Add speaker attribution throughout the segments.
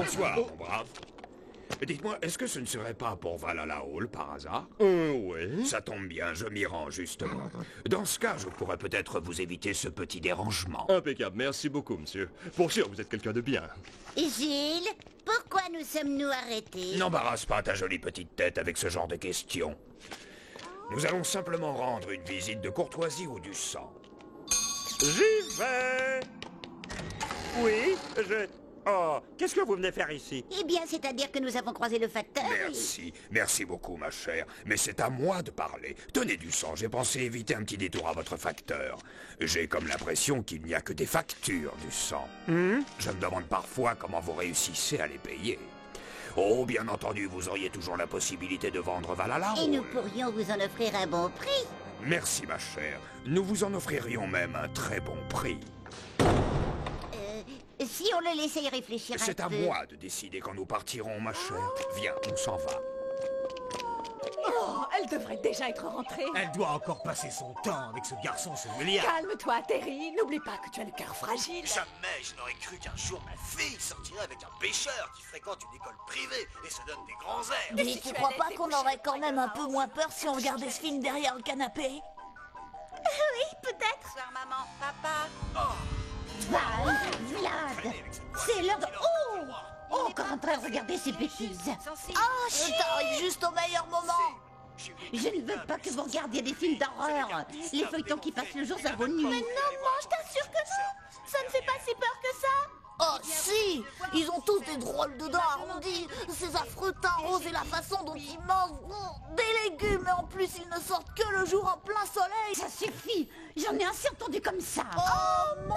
Speaker 1: Bonsoir, mon brave. Dites-moi, est-ce que ce ne serait pas pour Valhalla Hall, par hasard?
Speaker 2: Oui.
Speaker 1: Ça tombe bien, je m'y rends, justement. Dans ce cas, je pourrais peut-être vous éviter ce petit dérangement.
Speaker 2: Impeccable, merci beaucoup, monsieur. Pour sûr, vous êtes quelqu'un de bien.
Speaker 3: Gilles, pourquoi nous sommes-nous arrêtés?
Speaker 1: N'embarrasse pas ta jolie petite tête avec ce genre de questions. Nous allons simplement rendre une visite de courtoisie au du sang.
Speaker 4: J'y vais. Oui, Oh, qu'est-ce que vous venez faire ici?
Speaker 3: Eh bien, c'est-à-dire que nous avons croisé le facteur.
Speaker 1: Merci beaucoup, ma chère. Mais c'est à moi de parler. Tenez du sang, j'ai pensé éviter un petit détour à votre facteur. J'ai comme l'impression qu'il n'y a que des factures du sang. Je me demande parfois comment vous réussissez à les payer. Oh, bien entendu, vous auriez toujours la possibilité de vendre Valhalla
Speaker 3: Et nous
Speaker 1: Hall.
Speaker 3: pourrions vous en offrir un bon prix.
Speaker 1: Merci, ma chère. Nous vous en offririons même un très bon prix.
Speaker 3: Si on le laissait y réfléchir un peu...
Speaker 1: C'est à moi de décider quand nous partirons, ma chère. Viens, on s'en va.
Speaker 5: Oh, elle devrait déjà être rentrée.
Speaker 6: Elle doit encore passer son temps avec ce garçon, ce William.
Speaker 5: Calme-toi, Terry. N'oublie pas que tu as le cœur fragile.
Speaker 6: Jamais je n'aurais cru qu'un jour ma fille sortirait avec un pêcheur qui fréquente une école privée et se donne des grands airs.
Speaker 5: Mais
Speaker 7: Mais
Speaker 5: si
Speaker 7: tu
Speaker 5: tu
Speaker 7: crois
Speaker 5: allais
Speaker 7: pas qu'on
Speaker 5: déboucher
Speaker 7: aurait
Speaker 5: le
Speaker 7: quand même un peu
Speaker 5: moyen
Speaker 7: moins peur si on regardait ce film derrière le canapé?
Speaker 3: Oui, peut-être.
Speaker 5: Bonsoir, maman, papa.
Speaker 3: Vlad, c'est l'heure de... Oh, encore en train de regarder ces bêtises.
Speaker 7: Oh, chut, t'arrives juste au meilleur moment.
Speaker 3: Je ne veux pas que vous regardiez des films d'horreur. Les feuilletons qui passent le jour, ça vaut nuit.
Speaker 7: Mais non, maman, je t'assure que non. Ça ne fait pas si peur que ça. Oh, si. Ils ont tous des drôles de dents arrondies, ces affreux teints roses et la façon dont ils mangent des légumes. Et en plus, ils ne sortent que le jour en plein soleil.
Speaker 3: Ça suffit. J'en ai assez entendu comme ça.
Speaker 7: Oh, non.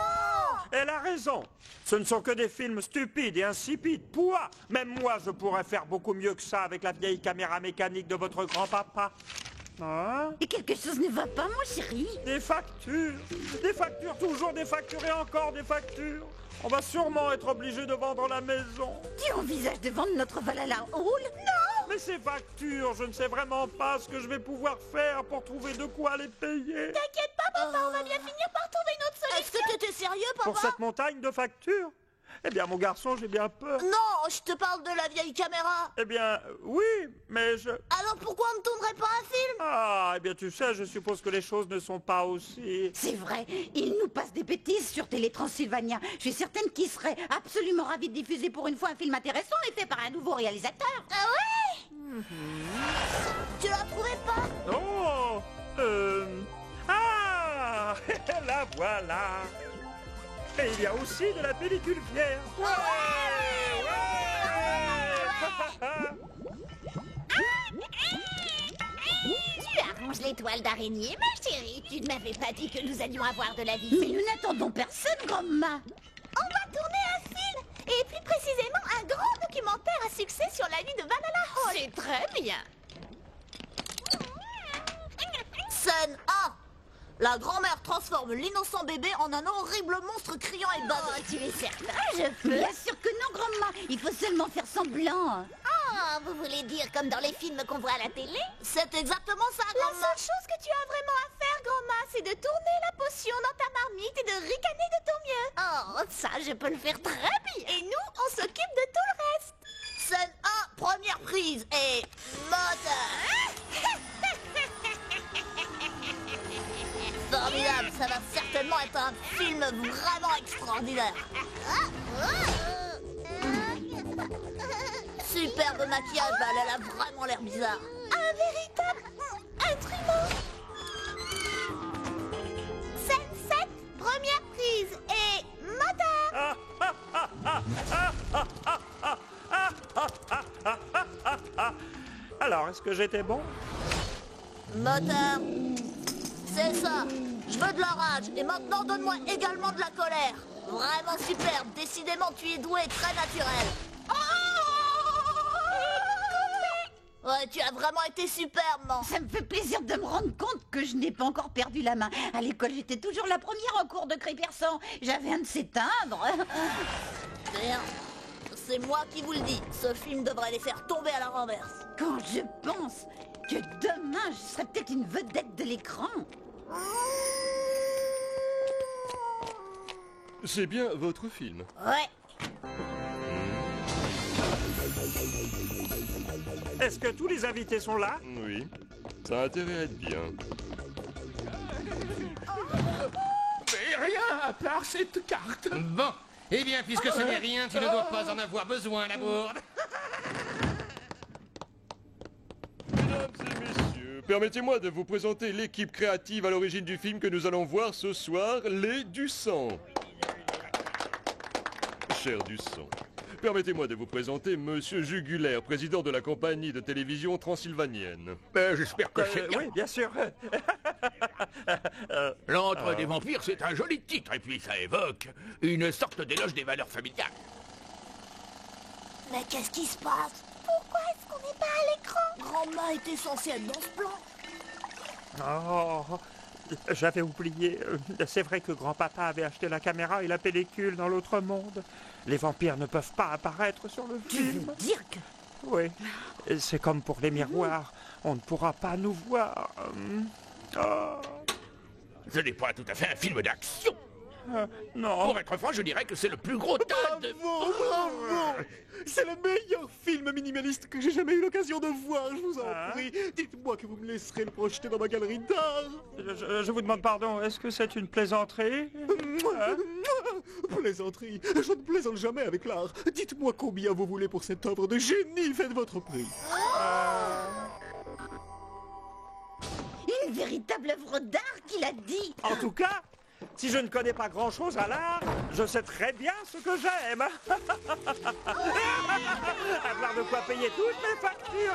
Speaker 4: Elle a raison. Ce ne sont que des films stupides et insipides. Pouah! Même moi, je pourrais faire beaucoup mieux que ça avec la vieille caméra mécanique de votre grand-papa. Hein?
Speaker 3: Et quelque chose ne va pas, mon chéri.
Speaker 4: Des factures, toujours des factures et encore des factures. On va sûrement être obligé de vendre la maison.
Speaker 3: Tu envisages de vendre notre Valhalla Hall? Non.
Speaker 4: Mais ces factures, je ne sais vraiment pas ce que je vais pouvoir faire pour trouver de quoi les payer.
Speaker 7: T'inquiète pas, papa, on va bien finir par trouver une autre solution. Est-ce que t'étais sérieux, papa?
Speaker 4: Pour cette montagne de factures? Eh bien, mon garçon, j'ai bien peur.
Speaker 7: Non, je te parle de la vieille caméra.
Speaker 4: Eh bien, oui, mais je...
Speaker 7: Alors pourquoi on ne tournerait pas un film?
Speaker 4: Ah, eh bien, tu sais, je suppose que les choses ne sont pas aussi...
Speaker 3: C'est vrai, il nous passe des bêtises sur Télé Transylvania. Je suis certaine qu'il serait absolument ravi de diffuser pour une fois un film intéressant et fait par un nouveau réalisateur.
Speaker 7: Ah ouais? Tu la trouvais pas?
Speaker 4: Oh Ah la voilà. Et il y a aussi de la pellicule fière.
Speaker 3: Tu arranges l'étoile d'araignée, ma chérie. Tu ne m'avais pas dit que nous allions avoir de la visite. Mais nous n'attendons personne, grand-mama.
Speaker 7: On va tourner un film, et plus précisément un grand documentaire à succès sur la vie de Valhalla Hall.
Speaker 5: C'est très bien.
Speaker 7: Scène 1. La grand-mère transforme l'innocent bébé en un horrible monstre criant et baveux.
Speaker 3: Oh, tu es certain, je peux. Bien sûr que non, grand-mama. Il faut seulement faire semblant.
Speaker 7: Ah, vous voulez dire comme dans les films qu'on voit à la télé? C'est exactement ça, grand-ma. La seule chose que tu as vraiment à faire, grand-ma, c'est de tourner la potion dans ta marmite et de ricaner de ton mieux.
Speaker 3: Oh, ça, je peux le faire très bien.
Speaker 7: Et nous, on s'occupe de tout le reste. Scène 1, première prise, et moteur. Formidable, ça va certainement être un film vraiment extraordinaire. Superbe maquillage, elle a vraiment l'air bizarre. Un véritable être humain. Scène 7, première prise, et moteur.
Speaker 4: Alors, est-ce que j'étais bon?
Speaker 7: Moteur. C'est ça. Je veux de la rage. Et maintenant, donne-moi également de la colère. Vraiment superbe. Décidément, tu es doué, très naturel. Ouais, tu as vraiment été superbe, man.
Speaker 3: Ça me fait plaisir de me rendre compte que je n'ai pas encore perdu la main. À l'école, j'étais toujours la première en cours de cri perçant. J'avais un de ces timbres.
Speaker 7: Bien. C'est moi qui vous le dis. Ce film devrait les faire tomber à la renverse.
Speaker 3: Quand je pense que demain, je serai peut-être une vedette de l'écran.
Speaker 2: C'est bien votre film.
Speaker 7: Ouais.
Speaker 4: Est-ce que tous les invités sont là?
Speaker 2: Oui, ça a intérêt à être bien.
Speaker 8: Mais rien à part cette carte. Bon, eh bien, puisque ce n'est rien, tu ne dois pas en avoir besoin, la bourde.
Speaker 2: Mesdames et messieurs, permettez-moi de vous présenter l'équipe créative à l'origine du film que nous allons voir ce soir, les du sang. Cher du sang, permettez-moi de vous présenter Monsieur Jugulaire, président de la compagnie de télévision transylvanienne.
Speaker 8: J'espère que c'est bien.
Speaker 4: Oui, bien sûr.
Speaker 8: L'antre des vampires, c'est un joli titre, et puis ça évoque une sorte d'éloge des valeurs familiales.
Speaker 7: Mais qu'est-ce qui se passe? Pourquoi est-ce qu'on n'est pas à l'écran? Grand-ma était censée être dans ce plan.
Speaker 4: Oh, j'avais oublié. C'est vrai que grand-papa avait acheté la caméra et la pellicule dans l'autre monde. Les vampires ne peuvent pas apparaître sur le
Speaker 3: Tu
Speaker 4: film.
Speaker 3: veux dire que...
Speaker 4: Oui, c'est comme pour les miroirs. On ne pourra pas nous voir. Oh,
Speaker 8: Ce n'est pas tout à fait un film d'action.
Speaker 4: non.
Speaker 8: Pour être franc, je dirais que c'est le plus gros tas de...
Speaker 9: Bravo! C'est le meilleur film minimaliste que j'ai jamais eu l'occasion de voir, je vous en prie. Dites-moi que vous me laisserez le projeter dans ma galerie d'art.
Speaker 4: Je vous demande pardon, est-ce que c'est une plaisanterie?
Speaker 9: Plaisanterie, je ne plaisante jamais avec l'art. Dites-moi combien vous voulez pour cette œuvre de génie, faites votre prix.
Speaker 3: Une véritable œuvre d'art qu'il a dit.
Speaker 4: En tout cas, si je ne connais pas grand-chose à l'art, je sais très bien ce que j'aime. Avoir de quoi payer toutes mes factures.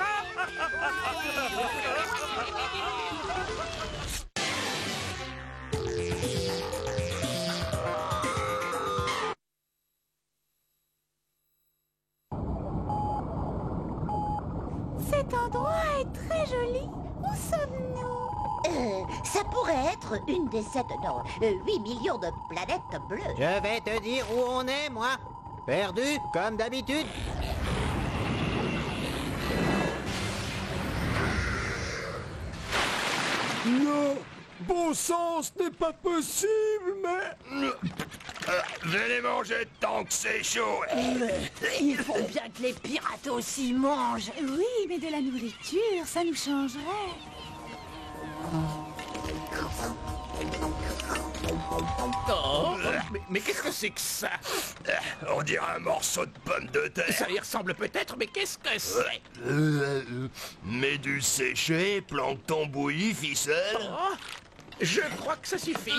Speaker 7: Cet endroit est très joli. Où sommes-nous?
Speaker 3: Ça pourrait être une des 8 millions de planètes bleues.
Speaker 10: Je vais te dire où on est, moi. Perdu, comme d'habitude.
Speaker 9: Non! Bon sang, ce n'est pas possible, mais...
Speaker 1: Venez manger tant que c'est chaud.
Speaker 5: Il faut bien que les pirates aussi mangent. Oui, mais de la nourriture, ça nous changerait.
Speaker 8: Oh, mais qu'est-ce que c'est que ça?
Speaker 1: On dirait un morceau de pomme de terre.
Speaker 8: Ça y ressemble peut-être, mais qu'est-ce que c'est?
Speaker 1: Méduse séchée, plancton bouilli, ficelle.
Speaker 8: Oh, je crois que ça suffit.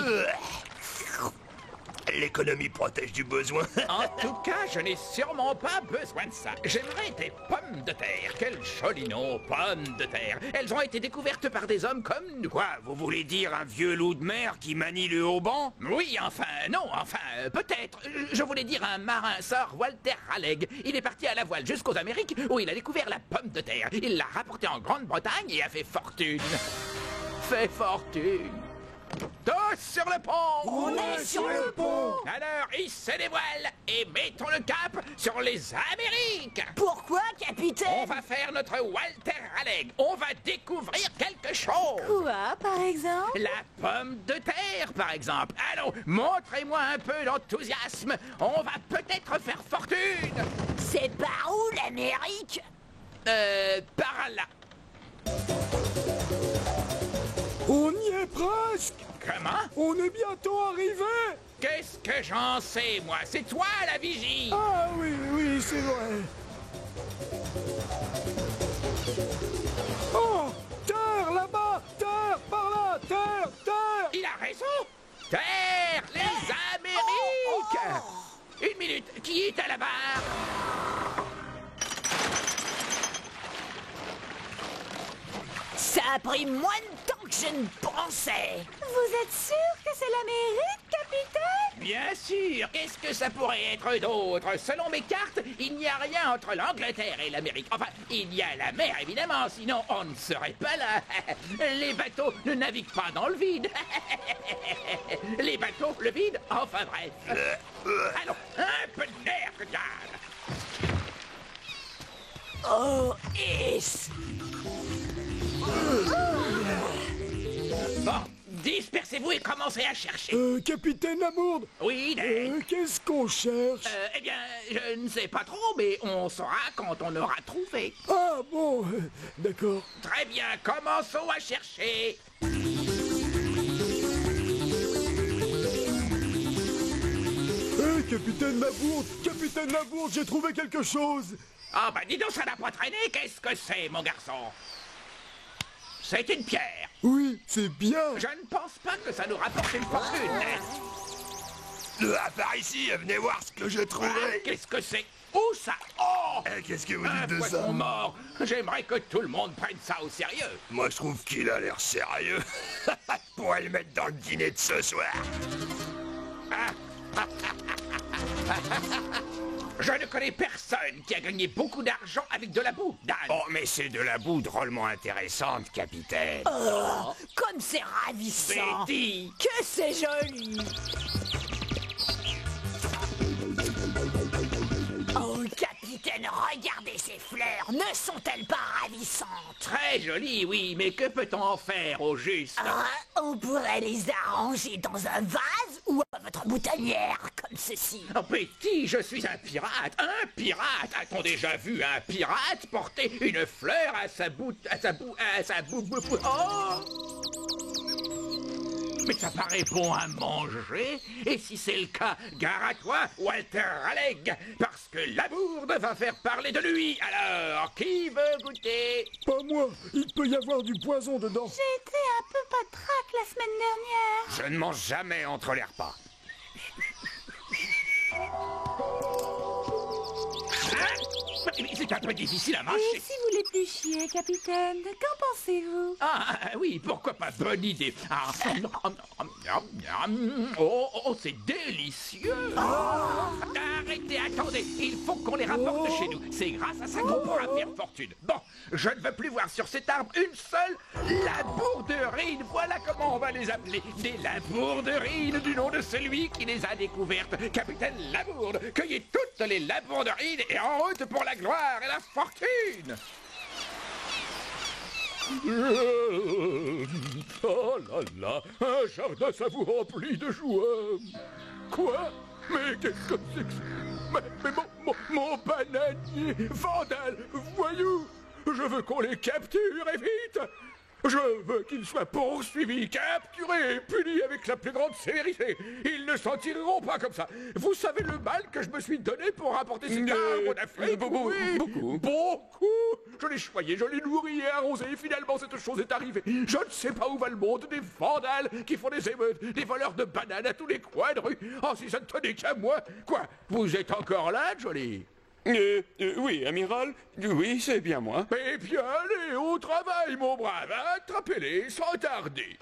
Speaker 1: L'économie protège du besoin.
Speaker 8: En tout cas, je n'ai sûrement pas besoin de ça. J'aimerais des pommes de terre. Quel joli nom, pommes de terre. Elles ont été découvertes par des hommes comme nous.
Speaker 1: Quoi, vous voulez dire un vieux loup de mer qui manie le haut-banc?
Speaker 8: Oui, peut-être. Je voulais dire un marin sort Walter Raleigh. Il est parti à la voile jusqu'aux Amériques où il a découvert la pomme de terre. Il l'a rapportée en Grande-Bretagne et a fait fortune. Fait fortune. Tous sur le pont!
Speaker 7: On est sur le pont!
Speaker 8: Alors, hissez les voiles et mettons le cap sur les Amériques!
Speaker 7: Pourquoi, capitaine?
Speaker 8: On va faire notre Walter Raleigh. On va découvrir quelque chose.
Speaker 5: Quoi, par exemple?
Speaker 8: La pomme de terre, par exemple. Allons, montrez-moi un peu d'enthousiasme. On va peut-être faire fortune.
Speaker 7: C'est par où, l'Amérique?
Speaker 8: Par là.
Speaker 9: On y est presque!
Speaker 8: Comment?
Speaker 9: On est bientôt arrivé!
Speaker 8: Qu'est-ce que j'en sais, moi? C'est toi, la vigie!
Speaker 9: Ah oui, oui, c'est vrai. Oh! Terre, là-bas! Terre, par là! Terre, terre!
Speaker 8: Il a raison! Terre, les Amériques! Une minute, qui est à la barre?
Speaker 7: Ça a pris moins de temps que je ne pensais.
Speaker 5: Vous êtes sûr que c'est l'Amérique, capitaine?
Speaker 8: Bien sûr! Qu'est-ce que ça pourrait être d'autre? Selon mes cartes, il n'y a rien entre l'Angleterre et l'Amérique. Enfin, il y a la mer, évidemment, sinon on ne serait pas là. Les bateaux ne naviguent pas dans le vide. Les bateaux, le vide, enfin bref. Allons, un peu de nerf, que diable!
Speaker 7: Oh, is.
Speaker 8: Bon, dispersez dépêchez-vous et commencez à chercher.
Speaker 11: Capitaine Lamourde.
Speaker 8: Oui, Ned.
Speaker 11: Qu'est-ce qu'on cherche?
Speaker 8: Eh bien, je ne sais pas trop, mais on saura quand on aura trouvé.
Speaker 11: Ah bon, d'accord.
Speaker 8: Très bien, commençons à chercher.
Speaker 11: Capitaine Lamourde, j'ai trouvé quelque chose.
Speaker 8: Ah bah dis donc, ça n'a pas traîné. Qu'est-ce que c'est, mon garçon? C'est une pierre.
Speaker 11: Oui, c'est bien.
Speaker 8: Je ne pense pas que ça nous rapporte une fortune, Ned.
Speaker 1: Par ici, venez voir ce que j'ai trouvé.
Speaker 8: Qu'est-ce que c'est? Où ça? Oh!
Speaker 1: Qu'est-ce que vous
Speaker 8: Un
Speaker 1: dites de
Speaker 8: poisson
Speaker 1: ça?
Speaker 8: mort. J'aimerais que tout le monde prenne ça au sérieux.
Speaker 1: Moi, je trouve qu'il a l'air sérieux. Je pourrais le mettre dans le dîner de ce soir.
Speaker 8: Je ne connais personne qui a gagné beaucoup d'argent avec de la boue, Dan.
Speaker 1: Oh, mais c'est de la boue drôlement intéressante, capitaine.
Speaker 5: Oh, comme c'est ravissant.
Speaker 8: Betty!
Speaker 5: Que c'est joli. Oh, capitaine, regardez ces fleurs. Ne sont-elles pas ravissantes?
Speaker 8: Très joli, oui, mais que peut-on en faire au juste?
Speaker 5: On pourrait les arranger dans un vase ou à votre boutonnière, comme ceci.
Speaker 8: Oh, Betty, je suis un pirate. Un pirate! A-t-on déjà vu un pirate porter une fleur à sa boue... Oh! Mais ça paraît bon à manger. Et si c'est le cas, gare à toi, Walter Raleigh, parce que la bourde va faire parler de lui. Alors, qui veut goûter?
Speaker 11: Pas moi, il peut y avoir du poison dedans.
Speaker 5: J'ai été un peu patraque la semaine dernière.
Speaker 1: Je ne mange jamais entre les repas.
Speaker 8: C'est un peu difficile à mâcher.
Speaker 5: Et si vous l'épluchiez, capitaine, qu'en pensez-vous?
Speaker 8: Ah, oui, pourquoi pas, bonne idée. Ah, oh, c'est délicieux. Arrêtez, attendez, il faut qu'on les rapporte chez nous. C'est grâce à ça qu'on pourra faire fortune. Bon, je ne veux plus voir sur cet arbre une seule labourderine. Voilà comment on va les appeler. Des labourderines du nom de celui qui les a découvertes. Capitaine Labourde, cueillez toutes les labourderines et en route pour la gloire et la fortune.
Speaker 2: Oh là là, un jardin ça vous remplit de joie. Quoi? Mais qu'est-ce que c'est que ça? Mais mon bananier! Vandale! Voyou! Je veux qu'on les capture et vite! Je veux qu'ils soient poursuivis, capturés et punis avec la plus grande sévérité. Ils ne s'en tireront pas comme ça. Vous savez le mal que je me suis donné pour rapporter cet arbre d'Afrique? Beaucoup. Je l'ai choyé, je l'ai nourri et arrosé. Et finalement, cette chose est arrivée. Je ne sais pas où va le monde. Des vandales qui font des émeutes, des voleurs de bananes à tous les coins de rue. Oh, si ça ne tenait qu'à moi. Quoi? Vous êtes encore là, Jolie?
Speaker 12: Oui, amiral. Oui, c'est bien moi.
Speaker 2: Eh bien, allez, au travail, mon brave. Attrapez-les sans tarder.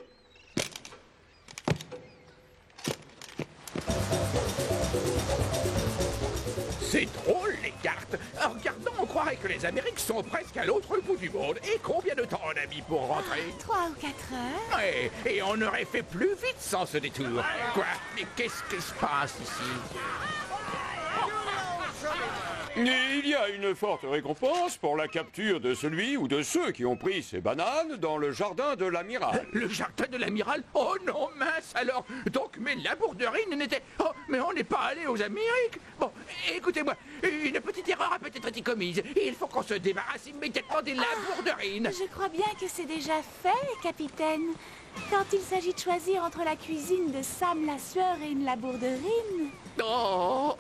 Speaker 8: C'est drôle, les cartes. En regardant, on croirait que les Amériques sont presque à l'autre bout du monde. Et combien de temps on a mis pour rentrer?
Speaker 5: 3 ou 4 heures.
Speaker 8: Ouais, et on aurait fait plus vite sans ce détour. Quoi? Mais qu'est-ce qui se passe ici?
Speaker 12: Il y a une forte récompense pour la capture de celui ou de ceux qui ont pris ces bananes dans le jardin de l'amiral.
Speaker 8: Le jardin de l'amiral? Oh non, mince alors. Donc mes labourderines n'étaient... Oh, mais on n'est pas allé aux Amériques. Bon, écoutez-moi, une petite erreur a peut-être été commise. Il faut qu'on se débarrasse immédiatement des labourderines.
Speaker 5: Je crois bien que c'est déjà fait, capitaine. Quand il s'agit de choisir entre la cuisine de Sam la sueur et une labourderine...
Speaker 8: Oh!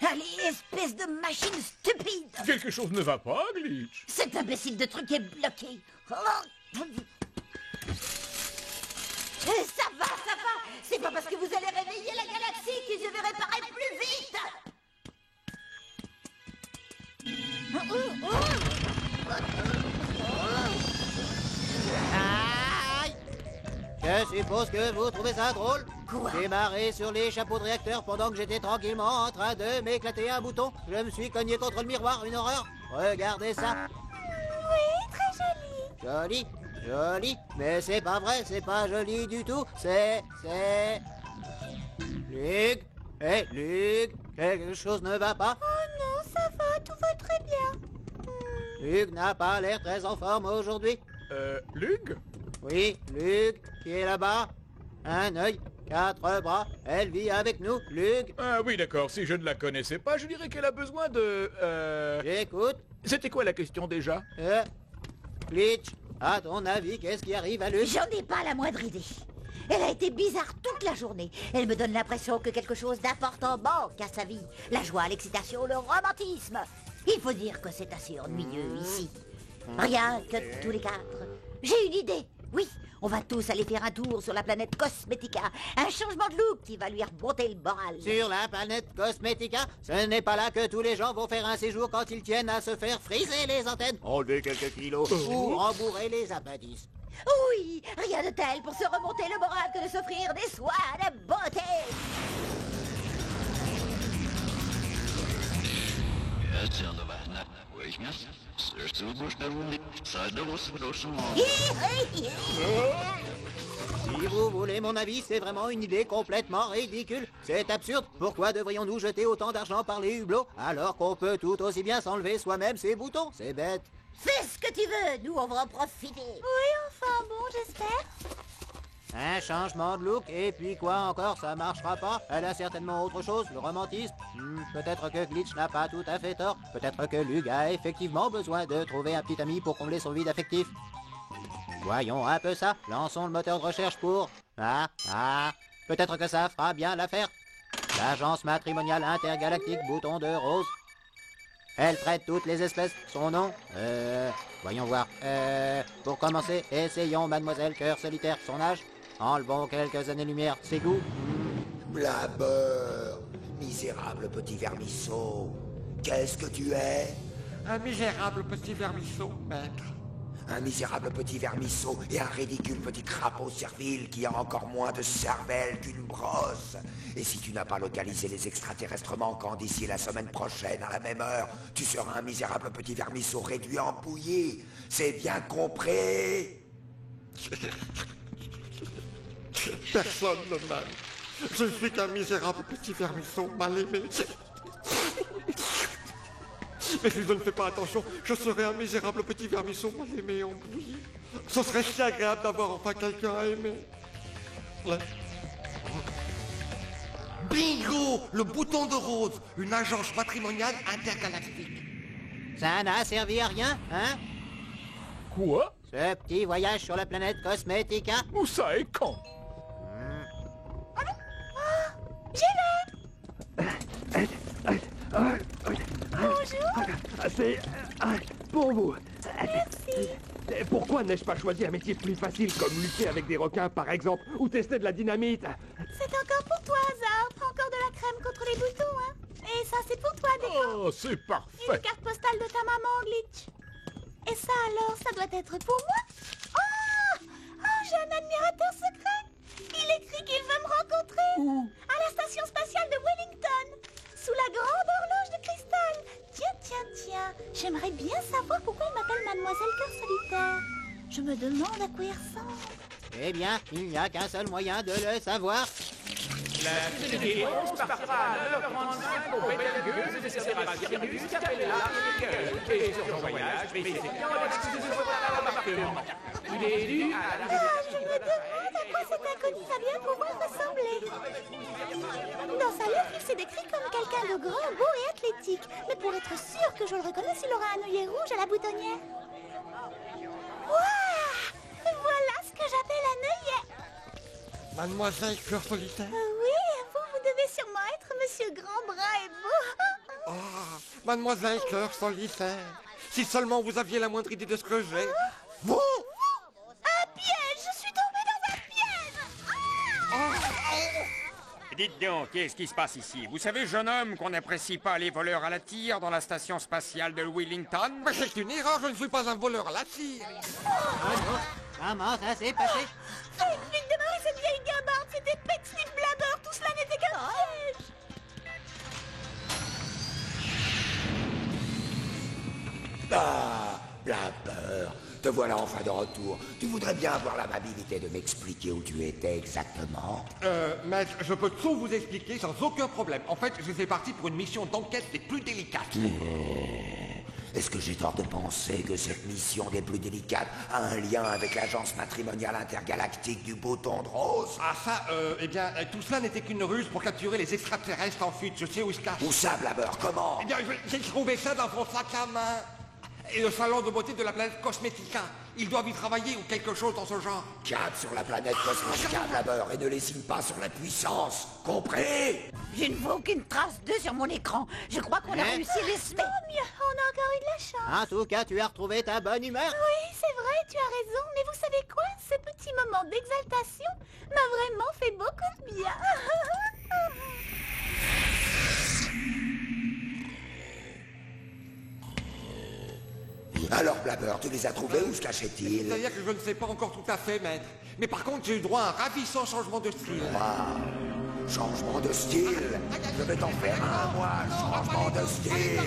Speaker 3: Allez, espèce de machine stupide!
Speaker 2: Quelque chose ne va pas, Glitch.
Speaker 3: Cet imbécile de truc est bloqué. Ça va, ça va. C'est pas parce que vous allez réveiller la galaxie que je vais réparer plus vite.
Speaker 10: Aïe! Je suppose que vous trouvez ça drôle.
Speaker 3: Quoi?
Speaker 10: Démarrer sur les chapeaux de réacteur pendant que j'étais tranquillement en train de m'éclater un bouton. Je me suis cogné contre le miroir, une horreur. Regardez ça.
Speaker 7: Oui, très joli.
Speaker 10: Joli, joli. Mais c'est pas vrai, c'est pas joli du tout. C'est... Luc. Hé, Luc. Quelque chose ne va pas.
Speaker 7: Oh non, ça va, tout va très bien.
Speaker 10: Luc n'a pas l'air très en forme aujourd'hui.
Speaker 2: Luc?
Speaker 10: Oui, Luc, qui est là-bas. Un œil, 4 bras. Elle vit avec nous, Luc.
Speaker 2: Ah oui, d'accord. Si je ne la connaissais pas, je dirais qu'elle a besoin de...
Speaker 10: J'écoute.
Speaker 2: C'était quoi la question déjà?
Speaker 10: Glitch, à ton avis, qu'est-ce qui arrive à Luc?
Speaker 3: J'en ai pas la moindre idée. Elle a été bizarre toute la journée. Elle me donne l'impression que quelque chose d'important manque à sa vie. La joie, l'excitation, le romantisme. Il faut dire que c'est assez ennuyeux ici. Rien que tous les 4. J'ai une idée. Oui, on va tous aller faire un tour sur la planète Cosmetica. Un changement de look qui va lui remonter le moral.
Speaker 10: Sur la planète Cosmetica, ce n'est pas là que tous les gens vont faire un séjour quand ils tiennent à se faire friser les antennes, enlever quelques kilos ou rembourrer les appendices.
Speaker 3: Oui, rien de tel pour se remonter le moral que de s'offrir des soins de beauté.
Speaker 10: Si vous voulez mon avis, c'est vraiment une idée complètement ridicule. C'est absurde. Pourquoi devrions-nous jeter autant d'argent par les hublots alors qu'on peut tout aussi bien s'enlever soi-même ses boutons? C'est bête.
Speaker 3: Fais ce que tu veux, nous on va en profiter.
Speaker 7: Oui, enfin bon, j'espère.
Speaker 10: Un changement de look, et puis quoi encore, ça marchera pas. Elle a certainement autre chose, le romantisme. Peut-être que Glitch n'a pas tout à fait tort. Peut-être que Luc a effectivement besoin de trouver un petit ami pour combler son vide affectif. Voyons un peu ça. Lançons le moteur de recherche pour... Peut-être que ça fera bien l'affaire. L'agence matrimoniale intergalactique bouton de rose. Elle traite toutes les espèces. Son nom voyons voir. Pour commencer, essayons Mademoiselle Cœur Solitaire. Son âge. Enlevons quelques années-lumière. Ses goûts.
Speaker 1: Blabber, misérable petit vermisseau. Qu'est-ce que tu es?
Speaker 13: Un misérable petit vermisseau, maître.
Speaker 1: Un misérable petit vermisseau et un ridicule petit crapaud servile qui a encore moins de cervelle qu'une brosse. Et si tu n'as pas localisé les extraterrestres manquants d'ici la semaine prochaine à la même heure, tu seras un misérable petit vermisseau réduit en bouillie. C'est bien compris?
Speaker 13: Personne ne m'aime. Je suis qu'un misérable petit vermisseau mal aimé. Mais si je ne fais pas attention, je serai un misérable petit vermisseau mal aimé en bouillie. Ce serait si agréable d'avoir enfin quelqu'un à aimer. Bingo! Le bouton de rose, une agence matrimoniale intergalactique.
Speaker 10: Ça n'a servi à rien, hein?
Speaker 2: Quoi?
Speaker 10: Ce petit voyage sur la planète Cosmetica.
Speaker 2: Où ça et quand?
Speaker 7: Bonjour.
Speaker 11: C'est... pour vous.
Speaker 7: Merci.
Speaker 11: Pourquoi n'ai-je pas choisi un métier plus facile comme lutter avec des requins par exemple, ou tester de la dynamite?
Speaker 7: C'est encore pour toi, Hazard. Prends encore de la crème contre les boutons, hein. Et ça, c'est pour toi, Déco.
Speaker 2: Oh, c'est parfait.
Speaker 7: Une carte postale de ta maman, Glitch. Et ça, alors, ça doit être pour moi? Oh, j'ai un admirateur secret. Il écrit qu'il veut me rencontrer.
Speaker 2: Où?
Speaker 7: À la station spatiale de Wellington. Sous la grande horloge de cristal. Tiens. J'aimerais bien savoir pourquoi il m'appelle Mademoiselle Cœur Solitaire. Je me demande à quoi il ressemble.
Speaker 10: Eh bien, il n'y a qu'un seul moyen de le savoir.
Speaker 8: La fusée 11 partira à 9h35 au Betelgeuse et desservira Sirius, Capella et Nickel. Et sur son voyage, précisez bien l'exclusion de l'appartement. Il est dû à la...
Speaker 7: Je me demande à quoi cet inconnu va bien pouvoir ressembler. Dans sa lettre, il s'est décrit comme quelqu'un de grand, beau et athlétique. Mais pour être sûr que je le reconnaisse, il aura un œillet rouge à la boutonnière. Waouh! Voilà ce que j'appelle un œillet.
Speaker 13: Mademoiselle Cœur Solitaire.
Speaker 7: Oui, vous devez sûrement être Monsieur Grand Bras et Beau.
Speaker 13: Ah, Mademoiselle Cœur Solitaire. Si seulement vous aviez la moindre idée de ce que j'ai. Vous?
Speaker 7: Un piège! Je suis tombée dans un piège!
Speaker 12: Dites donc, qu'est-ce qui se passe ici? Vous savez, jeune homme, qu'on n'apprécie pas les voleurs à la tire dans la station spatiale de Wellington?
Speaker 13: Mais c'est une erreur, je ne suis pas un voleur à la tire.
Speaker 10: Comment ça s'est passé?
Speaker 7: Faites vite démarrer cette vieille gabarde. C'était Petsnip Blabber. Tout cela n'était qu'un piège.
Speaker 1: Ah, Blabber, te voilà enfin de retour. Tu voudrais bien avoir l'amabilité de m'expliquer où tu étais exactement?
Speaker 13: Maître, je peux tout vous expliquer sans aucun problème. En fait, j'étais parti pour une mission d'enquête des plus délicates.
Speaker 1: Est-ce que j'ai tort de penser que cette mission des plus délicates a un lien avec l'agence matrimoniale intergalactique du Bouton de Rose?
Speaker 13: Ah ça, eh bien, tout cela n'était qu'une ruse pour capturer les extraterrestres en fuite. Je sais où ils se cachent.
Speaker 1: Où ça, Blabber? Comment?
Speaker 13: Eh bien, j'ai trouvé ça dans mon sac à main. Et le salon de beauté de la planète Cosmetica. Ils doivent y travailler ou quelque chose dans ce genre.
Speaker 1: Cap sur la planète Cosmetica, Blabber, et ne lésine pas sur la puissance. Compris?
Speaker 3: Je ne vois aucune trace d'eux sur mon écran. Je crois qu'on a réussi les semer.
Speaker 7: Oh, mieux, on a encore eu de la chance.
Speaker 10: En tout cas, tu as retrouvé ta bonne humeur.
Speaker 7: Oui, c'est vrai, tu as raison. Mais vous savez quoi? Ce petit moment d'exaltation m'a vraiment fait beaucoup de bien.
Speaker 1: Alors, Blabber, tu les as trouvés? Où se cachaient-ils?
Speaker 13: C'est-à-dire que je ne sais pas encore tout à fait, maître. Mais par contre, j'ai eu droit à un ravissant changement de style.
Speaker 1: Wow. Changement de style? Je vais t'en faire un, moi. Changement de style.